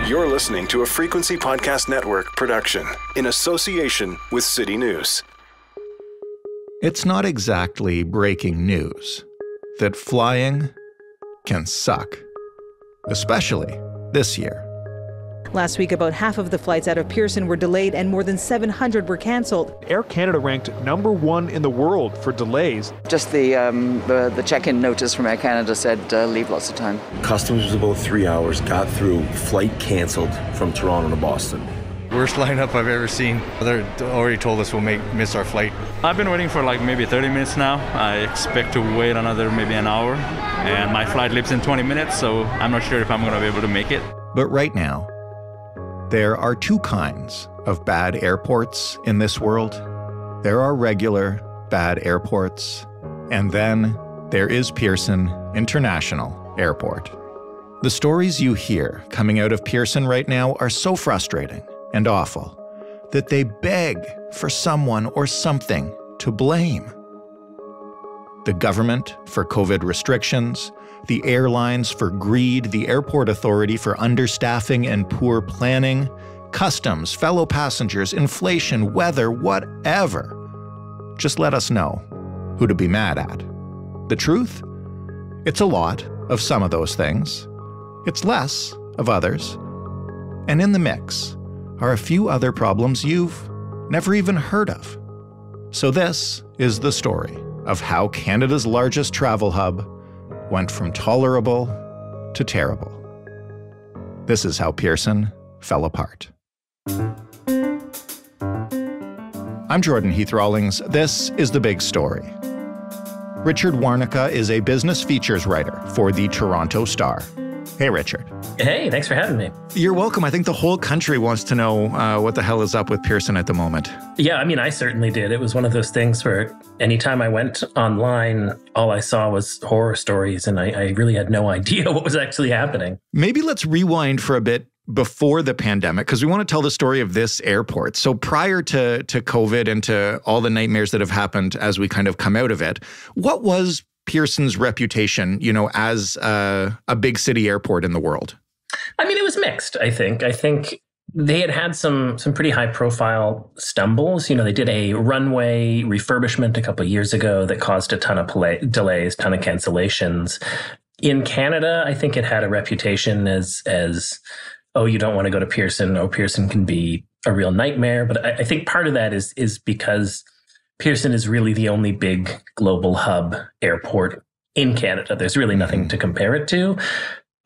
You're listening to a Frequency Podcast Network production in association with CityNews. It's not exactly breaking news that flying can suck, especially this year. Last week, about half of the flights out of Pearson were delayed and more than 700 were canceled. Air Canada ranked #1 in the world for delays. Just the check-in notice from Air Canada said leave lots of time. Customs was about 3 hours, got through, flight canceled from Toronto to Boston. Worst lineup I've ever seen. They already told us we'll miss our flight. I've been waiting for like maybe 30 minutes now. I expect to wait another maybe an hour. And my flight leaves in 20 minutes, so I'm not sure if I'm going to be able to make it. But right now, there are two kinds of bad airports in this world. There are regular bad airports, and then there is Pearson International Airport. The stories you hear coming out of Pearson right now are so frustrating and awful that they beg for someone or something to blame. The government for COVID restrictions, the airlines for greed, the airport authority for understaffing and poor planning, customs, fellow passengers, inflation, weather, whatever. Just let us know who to be mad at. The truth? It's a lot of some of those things. It's less of others. And in the mix are a few other problems you've never even heard of. So this is the story of how Canada's largest travel hub went from tolerable to terrible. This is how Pearson fell apart. I'm Jordan Heath-Rawlings. This is The Big Story. Richard Warnica is a business features writer for the Toronto Star. Hey, Richard. Hey, thanks for having me. You're welcome. I think the whole country wants to know what the hell is up with Pearson at the moment. Yeah, I mean, I certainly did. It was one of those things where anytime I went online, all I saw was horror stories, and I really had no idea what was actually happening. Maybe let's rewind for a bit before the pandemic, because we want to tell the story of this airport. So prior to COVID and to all the nightmares that have happened as we kind of come out of it, what was Pearson's reputation, as a big city airport in the world? I mean, it was mixed, I think. I think they had some pretty high-profile stumbles. They did a runway refurbishment a couple of years ago that caused a ton of delays, ton of cancellations. In Canada, I think it had a reputation as oh, you don't want to go to Pearson. Oh, Pearson can be a real nightmare. But I think part of that is because Pearson is really the only big global hub airport in Canada. There's really nothing to compare it to.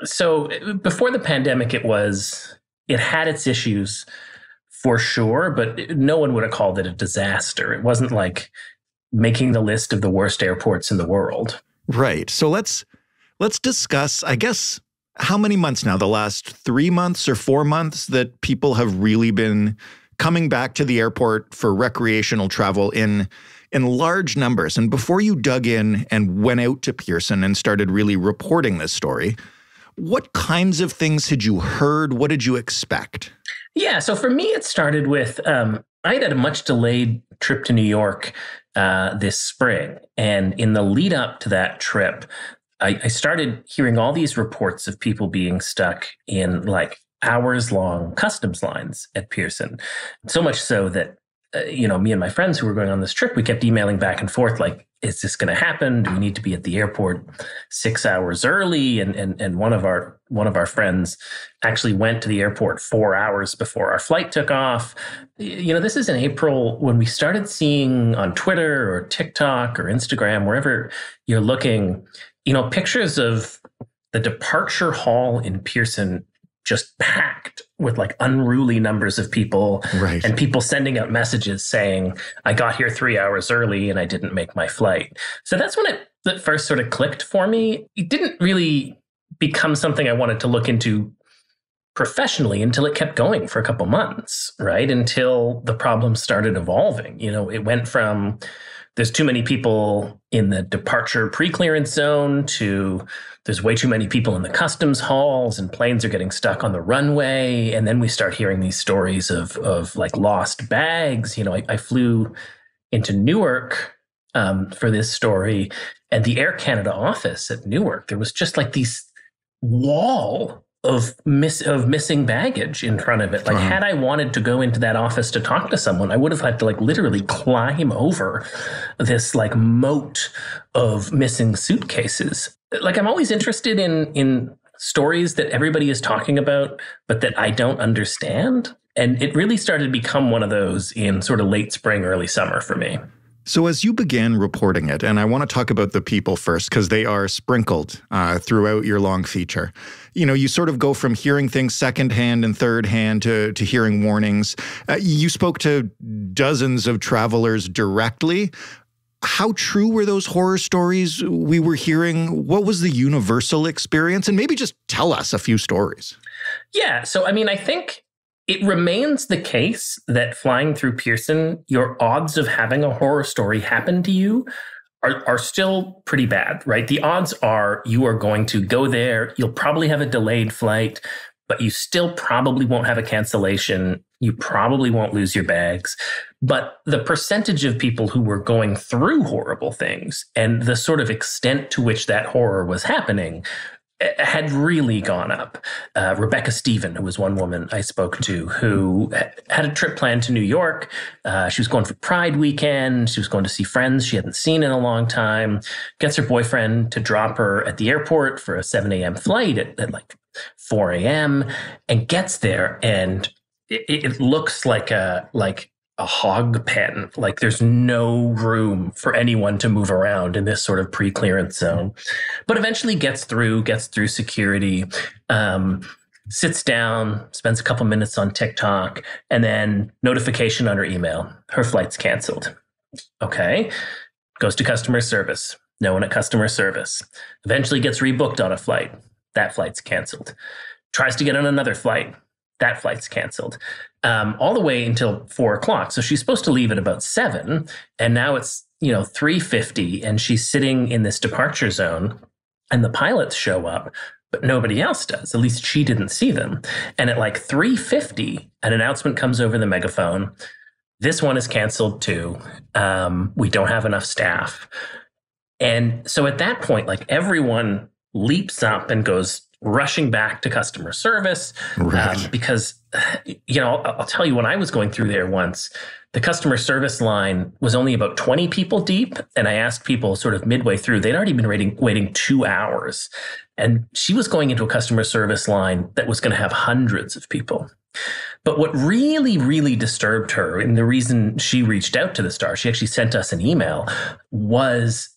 So before the pandemic, it had its issues for sure, but no one would have called it a disaster. It wasn't like making the list of the worst airports in the world. Right. So let's discuss, I guess, how many months now, the last 3 months or 4 months that people have really been coming back to the airport for recreational travel in large numbers. And before you dug in and went out to Pearson and started really reporting this story, what kinds of things had you heard? What did you expect? Yeah, so for me, it started with I had a much delayed trip to New York this spring. And in the lead up to that trip, I started hearing all these reports of people being stuck in like hours-long customs lines at Pearson. So much so that, me and my friends who were going on this trip, we kept emailing back and forth like, is this going to happen? Do we need to be at the airport 6 hours early? And one of our friends actually went to the airport 4 hours before our flight took off. This is in April when we started seeing on Twitter or TikTok or Instagram, wherever you're looking, pictures of the departure hall in Pearson just packed with like unruly numbers of people, right, and people sending out messages saying, I got here 3 hours early and I didn't make my flight. So that's when it first sort of clicked for me. It didn't really become something I wanted to look into professionally until it kept going for a couple months, right? Until the problem started evolving. It went from there's too many people in the departure pre-clearance zone to there's way too many people in the customs halls and planes are getting stuck on the runway. And then we start hearing these stories of like lost bags. I flew into Newark for this story, and the Air Canada office at Newark, there was just like these wall missing baggage in front of it. Like, had I wanted to go into that office to talk to someone, I would have had to like literally climb over this like moat of missing suitcases. Like, I'm always interested in stories that everybody is talking about, but that I don't understand. And it really started to become one of those in sort of late spring, early summer for me. So as you began reporting it, and I want to talk about the people first because they are sprinkled throughout your long feature. You know, you sort of go from hearing things secondhand and thirdhand to hearing warnings. You spoke to dozens of travelers directly. How true were those horror stories we were hearing? What was the universal experience? And maybe just tell us a few stories. Yeah. So, I mean, I think it remains the case that flying through Pearson, your odds of having a horror story happen to you are still pretty bad, right? The odds are you are going to go there, you'll probably have a delayed flight, but you still probably won't have a cancellation. You probably won't lose your bags. But the percentage of people who were going through horrible things and the sort of extent to which that horror was happening had really gone up. Rebecca Stephen, who was one woman I spoke to, who had a trip planned to New York. She was going for Pride weekend. She was going to see friends she hadn't seen in a long time. Gets her boyfriend to drop her at the airport for a 7 a.m. flight at like 4 a.m. and gets there, and it looks like a hog pen. Like there's no room for anyone to move around in this sort of pre-clearance zone, but eventually gets through security, sits down, spends a couple minutes on TikTok, and then notification on her email. Her flight's canceled. Okay. Goes to customer service. No one at customer service. Eventually gets rebooked on a flight. That flight's canceled. Tries to get on another flight. That flight's canceled. All the way until 4 o'clock. So she's supposed to leave at about 7. And now it's, 3:50 and she's sitting in this departure zone and the pilots show up, but nobody else does. At least she didn't see them. And at like 3:50, an announcement comes over the megaphone. This one is canceled too. We don't have enough staff. And so at that point, like everyone leaps up and goes rushing back to customer service, right. Because, I'll tell you, when I was going through there once, the customer service line was only about 20 people deep. And I asked people sort of midway through, they'd already been waiting 2 hours. And she was going into a customer service line that was going to have hundreds of people. But what really, really disturbed her, and the reason she reached out to the Star, she actually sent us an email, was,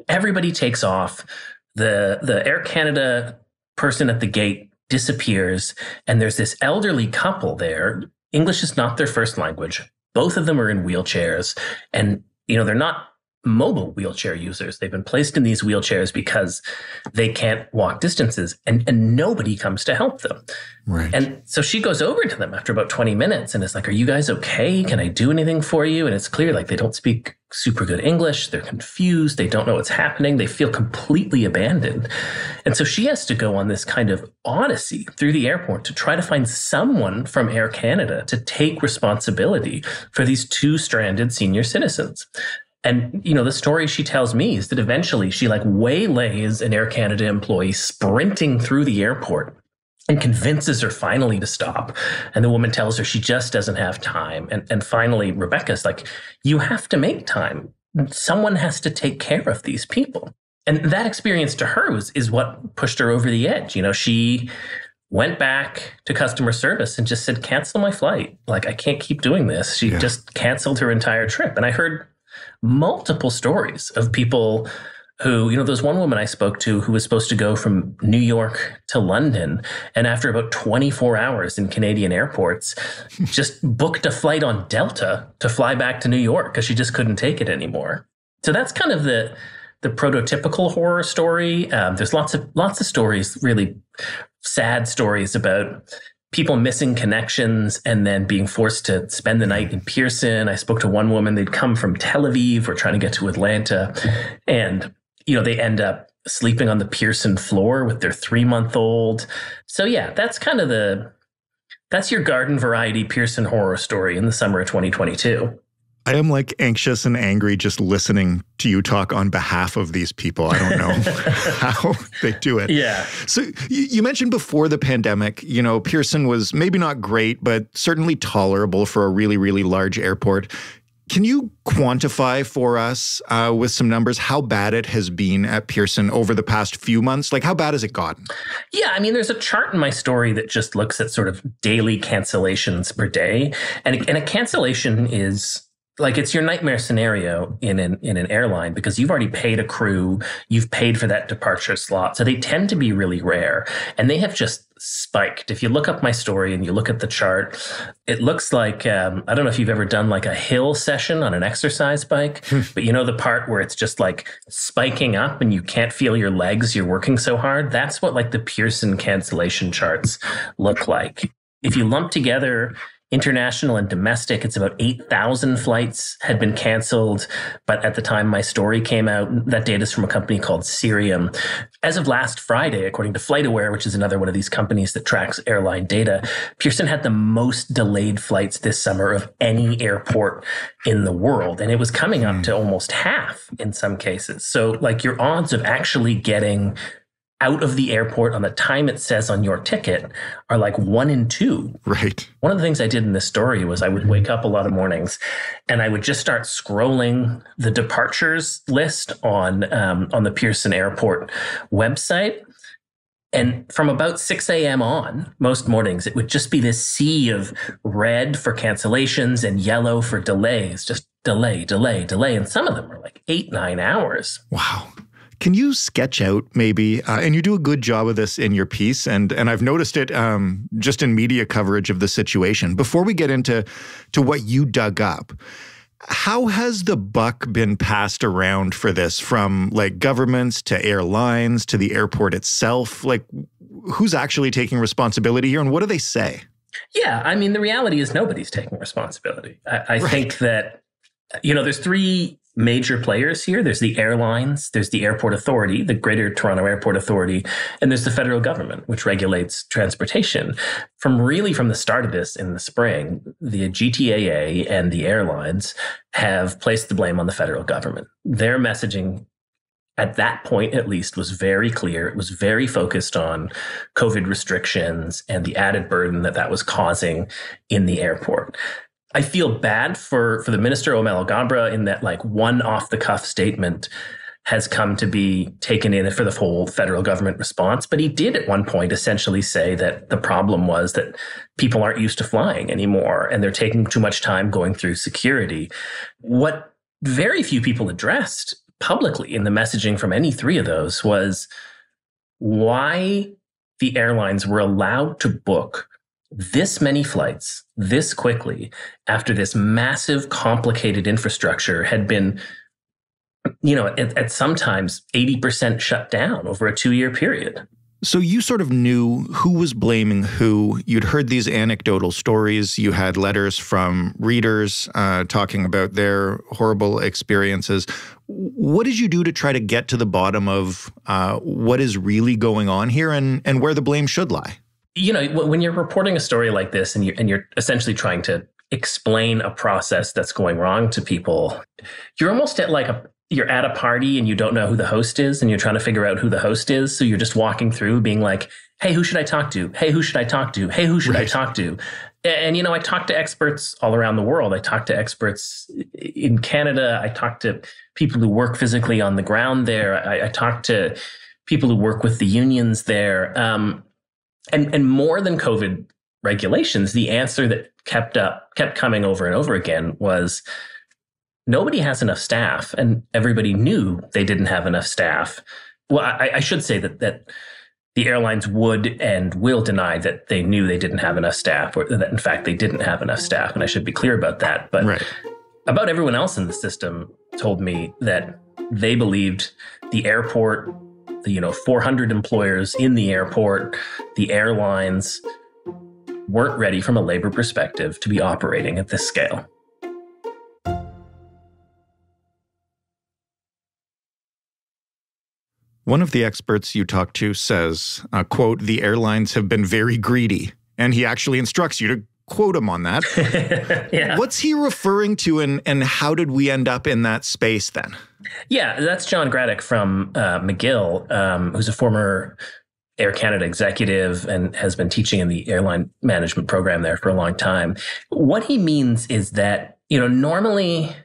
everybody takes off. The Air Canada person at the gate disappears, and there's this elderly couple there. English is not their first language. Both of them are in wheelchairs, and they're not mobile wheelchair users. They've been placed in these wheelchairs because they can't walk distances, and nobody comes to help them. Right. And so she goes over to them after about 20 minutes and is like, "Are you guys okay? Can I do anything for you?" And it's clear like they don't speak super good English. They're confused. They don't know what's happening. They feel completely abandoned. And so she has to go on this kind of odyssey through the airport to try to find someone from Air Canada to take responsibility for these 2 stranded senior citizens. And, the story she tells me is that eventually she waylays an Air Canada employee sprinting through the airport and convinces her finally to stop. And the woman tells her she just doesn't have time. And finally, Rebecca's like, "You have to make time. Someone has to take care of these people." And that experience to her is what pushed her over the edge. She went back to customer service and just said, "Cancel my flight. Like, I can't keep doing this." She just canceled her entire trip. And I heard multiple stories of people who, there's one woman I spoke to who was supposed to go from New York to London, and after about 24 hours in Canadian airports, just booked a flight on Delta to fly back to New York because she just couldn't take it anymore. So that's kind of the prototypical horror story. There's lots of stories, really sad stories about people missing connections and then being forced to spend the night in Pearson. I spoke to one woman, they'd come from Tel Aviv, were trying to get to Atlanta, and they end up sleeping on the Pearson floor with their 3-month-old. So yeah, that's kind of that's your garden variety Pearson horror story in the summer of 2022. I am like anxious and angry just listening to you talk on behalf of these people. I don't know how they do it. Yeah. So you mentioned before the pandemic, Pearson was maybe not great, but certainly tolerable for a really, really large airport. Can you quantify for us with some numbers how bad it has been at Pearson over the past few months? Like, how bad has it gotten? Yeah, I mean, there's a chart in my story that just looks at sort of daily cancellations per day. And a cancellation is like, it's your nightmare scenario in an airline because you've already paid a crew, you've paid for that departure slot. So they tend to be really rare, and they have just spiked. If you look up my story and you look at the chart, it looks like, I don't know if you've ever done like a hill session on an exercise bike, but the part where it's just like spiking up and you can't feel your legs, you're working so hard. That's what like the Pearson cancellation charts look like. If you lump together international and domestic, it's about 8,000 flights had been canceled. But at the time my story came out, that data is from a company called Cirium. As of last Friday, according to FlightAware, which is another one of these companies that tracks airline data, Pearson had the most delayed flights this summer of any airport in the world. And it was coming up to almost half in some cases. So like your odds of actually getting out of the airport on the time it says on your ticket are like 1 in 2. Right. One of the things I did in this story was I would wake up a lot of mornings and I would just start scrolling the departures list on the Pearson Airport website. And from about 6 a.m. on, most mornings, it would just be this sea of red for cancellations and yellow for delays, just delay, delay, delay. And some of them are like 8-9 hours. Wow. Can you sketch out maybe, and you do a good job of this in your piece, and I've noticed it just in media coverage of the situation. Before we get into what you dug up, how has the buck been passed around for this from like governments to airlines to the airport itself? Like, who's actually taking responsibility here, and what do they say? Yeah, I mean, the reality is nobody's taking responsibility. I think that, there's 3 major players here. There's the airlines, there's the airport authority, the Greater Toronto Airport Authority, and there's the federal government, which regulates transportation. From the start of this in the spring, the GTAA and the airlines have placed the blame on the federal government. Their messaging at that point, at least, was very clear. It was very focused on COVID restrictions and the added burden that was causing in the airport. I feel bad for the minister, Omel Gabra, in that like one off-the-cuff statement has come to be taken in for the whole federal government response. But he did at one point essentially say that the problem was that people aren't used to flying anymore and they're taking too much time going through security. What very few people addressed publicly in the messaging from any 3 of those was why the airlines were allowed to book this many flights this quickly after this massive, complicated infrastructure had been, at sometimes 80% shut down over a 2-year period. So you sort of knew who was blaming who. You'd heard these anecdotal stories. You had letters from readers talking about their horrible experiences. What did you do to try to get to the bottom of what is really going on here and where the blame should lie? When you're reporting a story like this and you're essentially trying to explain a process that's going wrong to people, you're almost at you're at a party and you don't know who the host is and you're trying to figure out who the host is. So you're just walking through being like, hey, who should I talk to? Hey, who should I talk to? Hey, who should I talk to? And, I talk to experts all around the world. I talk to experts in Canada. I talk to people who work physically on the ground there. I talk to people who work with the unions there. And more than COVID regulations, the answer that kept coming over and over again was nobody has enough staff, and everybody knew they didn't have enough staff. Well, I should say that the airlines would and will deny that they knew they didn't have enough staff, or that in fact they didn't have enough staff, and I should be clear about that. But about everyone else in the system told me that they believed the airport, the 400 employers in the airport, the airlines weren't ready from a labor perspective to be operating at this scale. One of the experts you talked to says, quote, the airlines have been very greedy. And he actually instructs you to quote him on that. Yeah. What's he referring to, and how did we end up in that space then? Yeah, that's John Graddick from McGill, who's a former Air Canada executive and has been teaching in the airline management program there for a long time. What he means is that, normally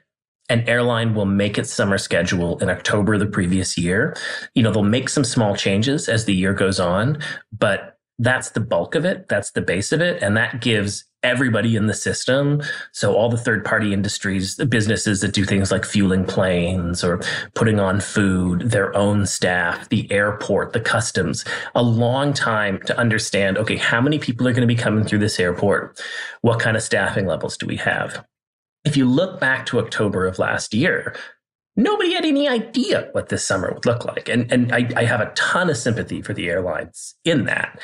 an airline will make its summer schedule in October the previous year. They'll make some small changes as the year goes on, but that's the bulk of it. That's the base of it. And that gives everybody in the system, so all the third-party industries, the businesses that do things like fueling planes or putting on food, their own staff, the airport, the customs, a long time to understand, okay, how many people are going to be coming through this airport? What kind of staffing levels do we have? If you look back to October of last year, nobody had any idea what this summer would look like. And I have a ton of sympathy for the airlines in that.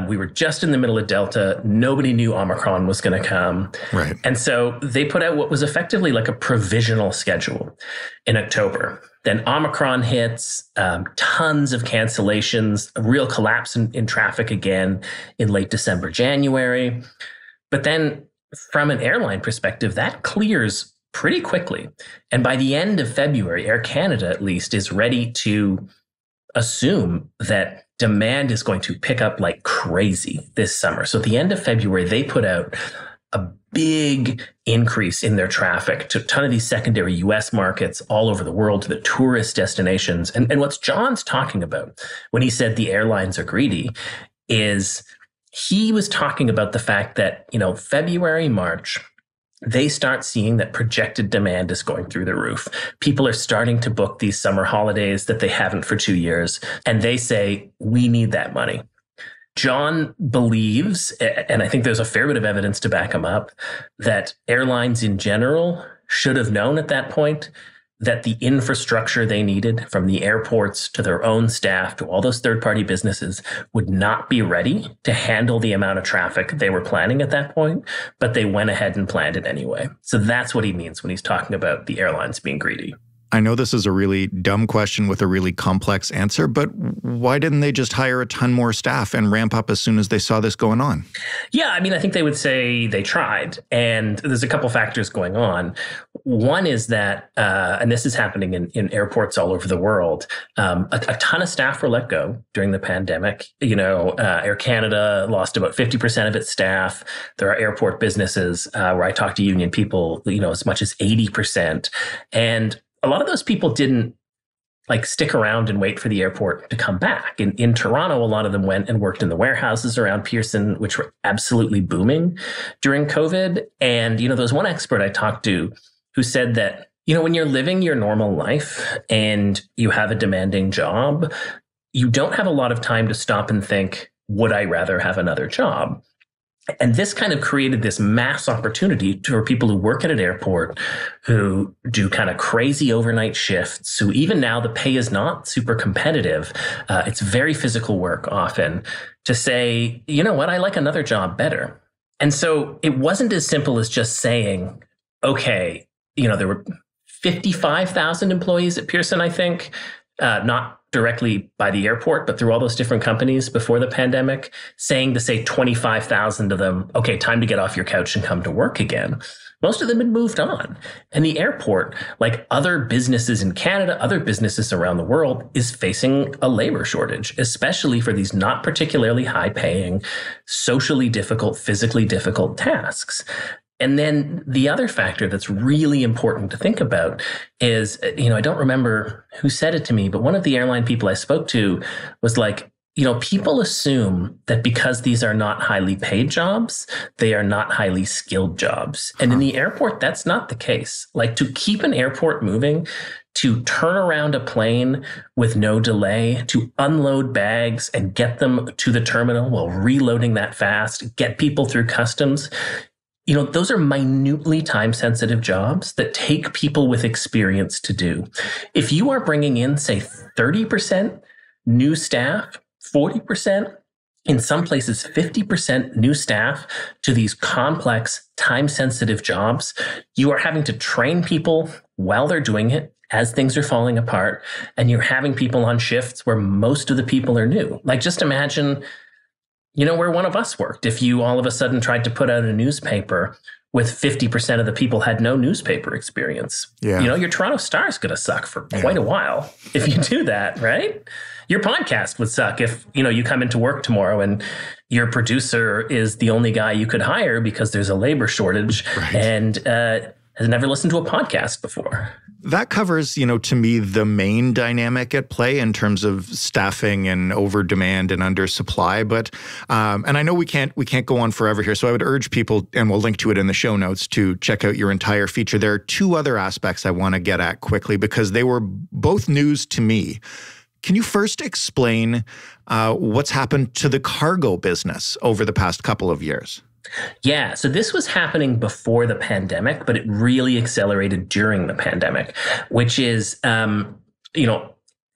We were just in the middle of Delta. Nobody knew Omicron was going to come. Right. And so they put out what was effectively like a provisional schedule in October. Then Omicron hits, tons of cancellations, a real collapse in traffic again in late December, January. But then from an airline perspective, that clears pretty quickly. And by the end of February, Air Canada, at least, is ready to assume that demand is going to pick up like crazy this summer. So at the end of February, they put out a big increase in their traffic to a ton of these secondary US markets all over the world, to the tourist destinations. And what John's talking about when he said the airlines are greedy is he was talking about the fact that, February, March, they start seeing that projected demand is going through the roof. People are starting to book these summer holidays that they haven't for 2 years. And they say, we need that money. John believes, and I think there's a fair bit of evidence to back him up, that airlines in general should have known at that point that the infrastructure they needed, from the airports to their own staff to all those third-party businesses, would not be ready to handle the amount of traffic they were planning at that point, but they went ahead and planned it anyway. So that's what he means when he's talking about the airlines being greedy. I know this is a really dumb question with a really complex answer, but why didn't they just hire a ton more staff and ramp up as soon as they saw this going on? Yeah, I think they would say they tried. And there's a couple factors going on. One is that, and this is happening in airports all over the world, a ton of staff were let go during the pandemic. Air Canada lost about 50% of its staff. There are airport businesses where I talk to union people, as much as 80%. And a lot of those people didn't stick around and wait for the airport to come back. In Toronto, a lot of them went and worked in the warehouses around Pearson, which were absolutely booming during COVID. And, there was one expert I talked to who said that, when you're living your normal life and you have a demanding job, you don't have a lot of time to stop and think, would I rather have another job? And this kind of created this mass opportunity for people who work at an airport, who do kind of crazy overnight shifts, who even now the pay is not super competitive. It's very physical work often, to say, you know what, I like another job better. And so it wasn't as simple as just saying, okay, there were 55,000 employees at Pearson, I think, not directly by the airport, but through all those different companies before the pandemic, saying to say 25,000 of them, okay, time to get off your couch and come to work again. Most of them had moved on. And the airport, like other businesses in Canada, other businesses around the world, is facing a labor shortage, especially for these not particularly high-paying, socially difficult, physically difficult tasks. And then the other factor that's really important to think about is, I don't remember who said it to me, but one of the airline people I spoke to was like, people assume that because these are not highly paid jobs, they are not highly skilled jobs. And in the airport, that's not the case. To keep an airport moving, to turn around a plane with no delay, to unload bags and get them to the terminal while reloading that fast, get people through customs, those are minutely time-sensitive jobs that take people with experience to do. If you are bringing in, say, 30% new staff, 40%, in some places 50% new staff to these complex, time-sensitive jobs, you are having to train people while they're doing it, as things are falling apart, and you're having people on shifts where most of the people are new. Just imagine, where one of us worked. If you all of a sudden tried to put out a newspaper with 50% of the people had no newspaper experience, your Toronto Star is going to suck for quite a while if you do that, right? Your podcast would suck if, you come into work tomorrow and your producer is the only guy you could hire because there's a labor shortage and has never listened to a podcast before. That covers, to me, the main dynamic at play in terms of staffing and over demand and under supply. But and I know we can't go on forever here, so I would urge people, and we'll link to it in the show notes, to check out your entire feature. There are two other aspects I want to get at quickly because they were both news to me. Can you first explain what's happened to the cargo business over the past couple of years? Yeah, so this was happening before the pandemic, but it really accelerated during the pandemic, which is, everyone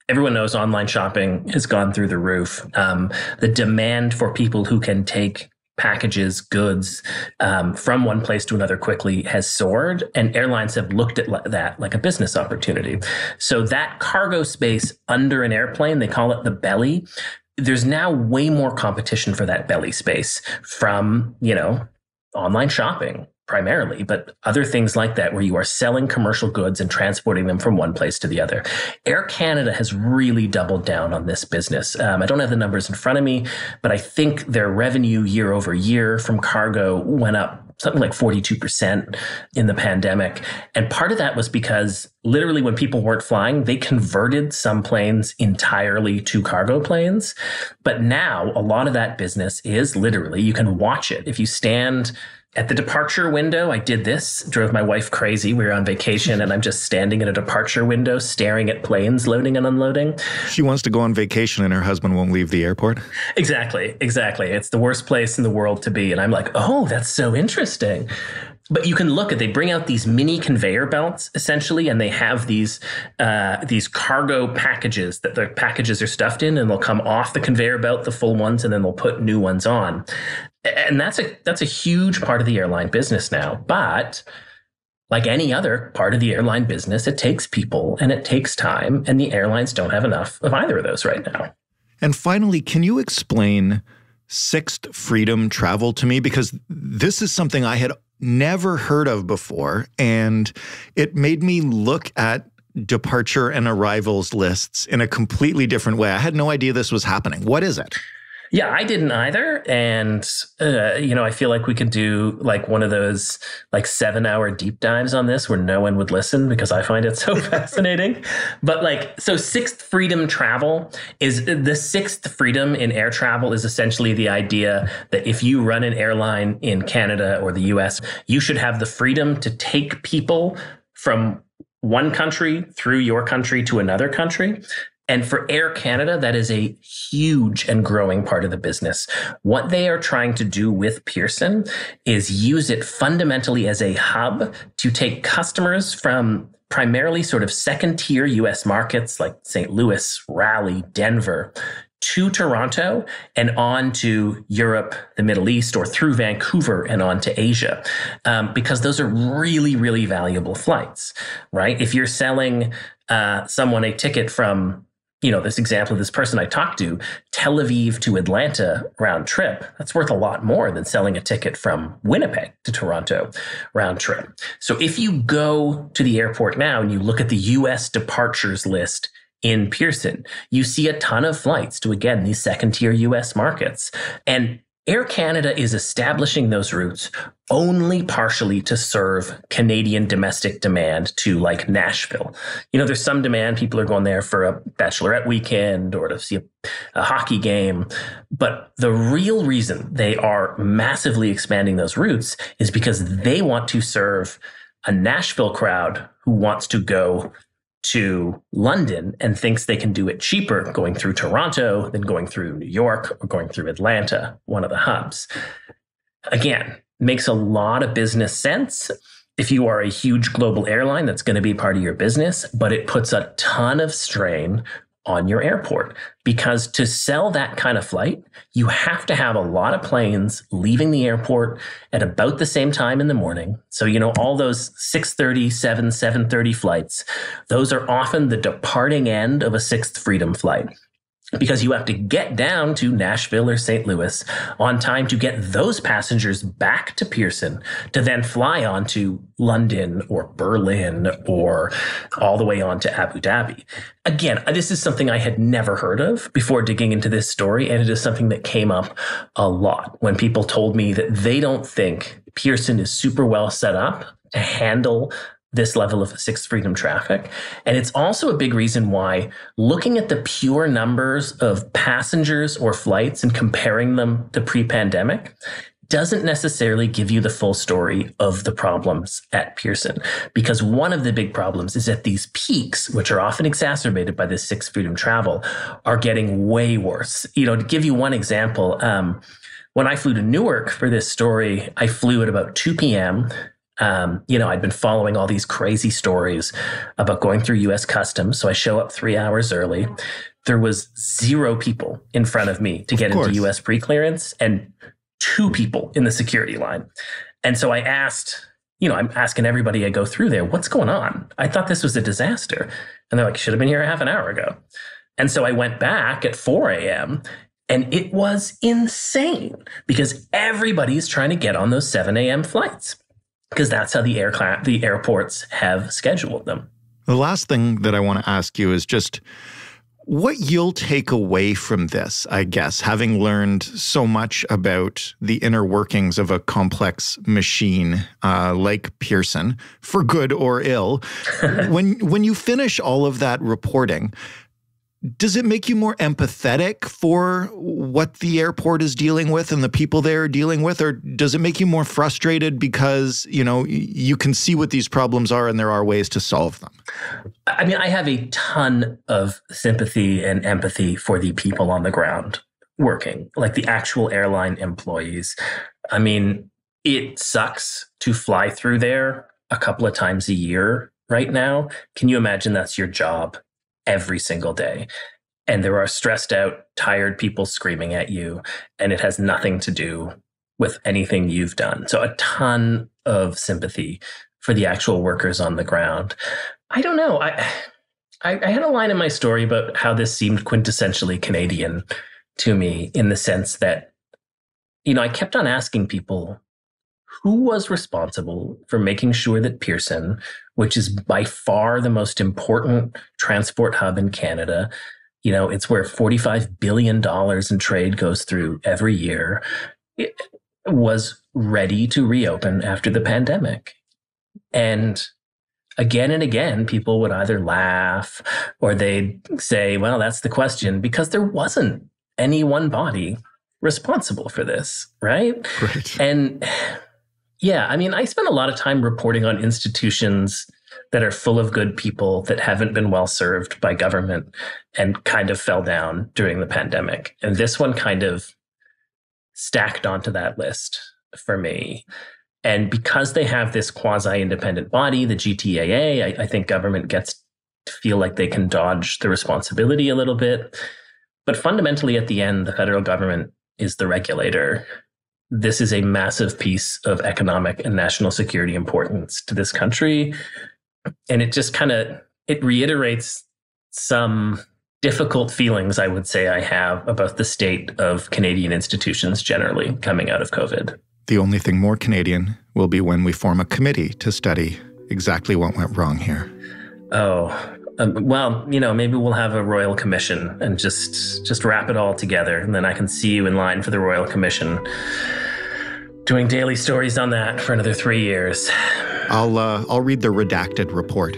knows online shopping has gone through the roof. The demand for people who can take packages, goods from one place to another quickly has soared, and airlines have looked at that like a business opportunity. So that cargo space under an airplane, they call it the belly. There's now way more competition for that belly space from, online shopping primarily, but other things like that where you are selling commercial goods and transporting them from one place to the other. Air Canada has really doubled down on this business. I don't have the numbers in front of me, but I think their revenue year over year from cargo went up something like 42% in the pandemic. And part of that was because literally when people weren't flying, they converted some planes entirely to cargo planes. But now a lot of that business is literally, you can watch it. If you stand at the departure window, I did this, drove my wife crazy. We were on vacation and I'm just standing at a departure window, staring at planes loading and unloading. She wants to go on vacation and her husband won't leave the airport. Exactly. It's the worst place in the world to be. And I'm like, oh, that's so interesting. But you can look at, they bring out these mini conveyor belts essentially, and they have these cargo packages that the packages are stuffed in, and they'll come off the conveyor belt, the full ones, and then they'll put new ones on. And that's a huge part of the airline business now. But like any other part of the airline business, it takes people and it takes time, and the airlines don't have enough of either of those right now. And finally, can you explain Sixth Freedom Travel to me? Because this is something I had never heard of before, and it made me look at departure and arrivals lists in a completely different way. I had no idea this was happening. What is it? Yeah, I didn't either. And, I feel like we could do like one of those like 7-hour deep dives on this where no one would listen because I find it so fascinating. But so Sixth Freedom Travel is the sixth freedom in air travel is essentially the idea that if you run an airline in Canada or the US, you should have the freedom to take people from one country through your country to another country. And for Air Canada, that is a huge and growing part of the business. What they are trying to do with Pearson is use it fundamentally as a hub to take customers from primarily sort of second-tier U.S. markets like St. Louis, Raleigh, Denver, to Toronto and on to Europe, the Middle East, or through Vancouver and on to Asia, because those are really, really valuable flights, right? If you're selling someone a ticket from, this example of this person I talked to, Tel Aviv to Atlanta round trip, that's worth a lot more than selling a ticket from Winnipeg to Toronto round trip. So if you go to the airport now and you look at the U.S. departures list in Pearson, you see a ton of flights to, again, these second-tier U.S. markets. And Air Canada is establishing those routes only partially to serve Canadian domestic demand to like Nashville. There's some demand. People are going there for a bachelorette weekend or to see a hockey game. But the real reason they are massively expanding those routes is because they want to serve a Nashville crowd who wants to go to London and thinks they can do it cheaper going through Toronto than going through New York or going through Atlanta, one of the hubs. Again, makes a lot of business sense if you are a huge global airline that's going to be part of your business, but it puts a ton of strain on your airport, because to sell that kind of flight, you have to have a lot of planes leaving the airport at about the same time in the morning. So, all those 6:30, 7:30 flights, those are often the departing end of a Sixth Freedom flight. because you have to get down to Nashville or St. Louis on time to get those passengers back to Pearson to then fly on to London or Berlin or all the way on to Abu Dhabi. Again, this is something I had never heard of before digging into this story, and it is something that came up a lot when people told me that they don't think Pearson is super well set up to handle this level of sixth freedom traffic. And it's also a big reason why looking at the pure numbers of passengers or flights and comparing them to pre-pandemic doesn't necessarily give you the full story of the problems at Pearson. Because one of the big problems is that these peaks, which are often exacerbated by this sixth freedom travel, are getting way worse. To give you one example, when I flew to Newark for this story, I flew at about 2 p.m., I'd been following all these crazy stories about going through U.S. Customs. So I show up 3 hours early. There was 0 people in front of me to get into U.S. pre-clearance and 2 people in the security line. And so I asked, I'm asking everybody I go through there, what's going on? I thought this was a disaster. And they're like, should have been here a half an hour ago. And so I went back at 4 a.m. and it was insane because everybody's trying to get on those 7 a.m. flights, because that's how the airports have scheduled them. The last thing that I want to ask you is just what you'll take away from this, I guess, having learned so much about the inner workings of a complex machine like Pearson, for good or ill. When you finish all of that reporting, does it make you more empathetic for what the airport is dealing with and the people they're dealing with? Or does it make you more frustrated because, you can see what these problems are and there are ways to solve them? I mean, I have a ton of sympathy and empathy for the people on the ground working, like the actual airline employees. I mean, it sucks to fly through there a couple of times a year right now. Can you imagine that's your job every single day? And there are stressed out, tired people screaming at you, and it has nothing to do with anything you've done. So a ton of sympathy for the actual workers on the ground. I don't know. I had a line in my story about how this seemed quintessentially Canadian to me, in the sense that, I kept on asking people, who was responsible for making sure that Pearson, which is by far the most important transport hub in Canada, it's where $45 billion in trade goes through every year, it was ready to reopen after the pandemic. And again, people would either laugh or they'd say, well, that's the question, because there wasn't any one body responsible for this, right? Right. And yeah, I mean, I spend a lot of time reporting on institutions that are full of good people that haven't been well served by government and kind of fell down during the pandemic. And this one kind of stacked onto that list for me. And because they have this quasi-independent body, the GTAA, I think government gets to feel like they can dodge the responsibility a little bit. But fundamentally, at the end, the federal government is the regulator. This is a massive piece of economic and national security importance to this country. And it just it reiterates some difficult feelings, I would say, I have about the state of Canadian institutions generally coming out of COVID. The only thing more Canadian will be when we form a committee to study exactly what went wrong here. Well, maybe we'll have a royal commission and just wrap it all together. And then I can see you in line for the royal commission, doing daily stories on that for another 3 years. I'll read the redacted report.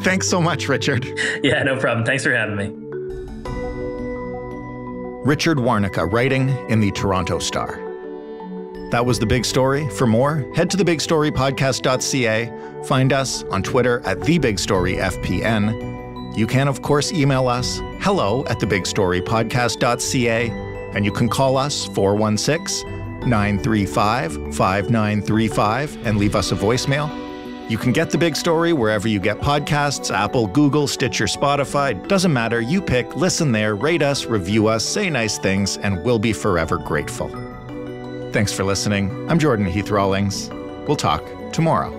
Thanks so much, Richard. Yeah, no problem. Thanks for having me. Richard Warnica, writing in the Toronto Star. That was The Big Story. For more, head to thebigstorypodcast.ca. Find us on Twitter at TheBigStoryFPN. You can, of course, email us hello@thebigstorypodcast.ca. And you can call us 416-935-5935 and leave us a voicemail. You can get The Big Story wherever you get podcasts, Apple, Google, Stitcher, Spotify. Doesn't matter. You pick, listen there, rate us, review us, say nice things, and we'll be forever grateful. Thanks for listening. I'm Jordan Heath Rawlings. We'll talk tomorrow.